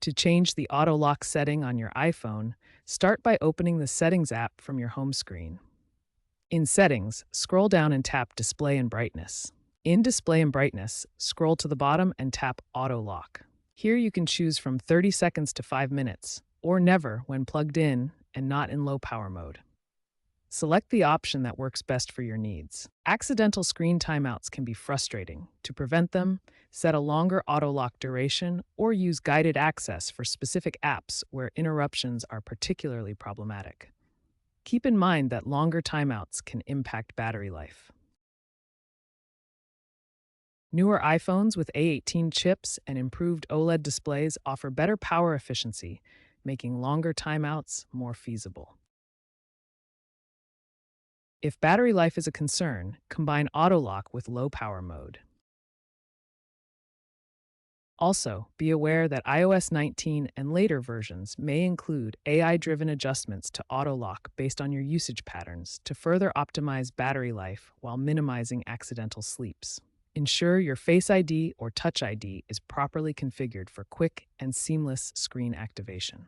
To change the auto lock setting on your iPhone, start by opening the Settings app from your home screen. In Settings, scroll down and tap Display and Brightness. In Display and Brightness, scroll to the bottom and tap Auto Lock. Here you can choose from 30 seconds to 5 minutes, or never when plugged in and not in low power mode. Select the option that works best for your needs. Accidental screen timeouts can be frustrating. To prevent them, set a longer auto lock duration or use guided access for specific apps where interruptions are particularly problematic. Keep in mind that longer timeouts can impact battery life. Newer iPhones with A18 chips and improved OLED displays offer better power efficiency, making longer timeouts more feasible. If battery life is a concern, combine auto lock with low power mode. Also, be aware that iOS 19 and later versions may include AI-driven adjustments to auto lock based on your usage patterns to further optimize battery life while minimizing accidental sleeps. Ensure your Face ID or Touch ID is properly configured for quick and seamless screen activation.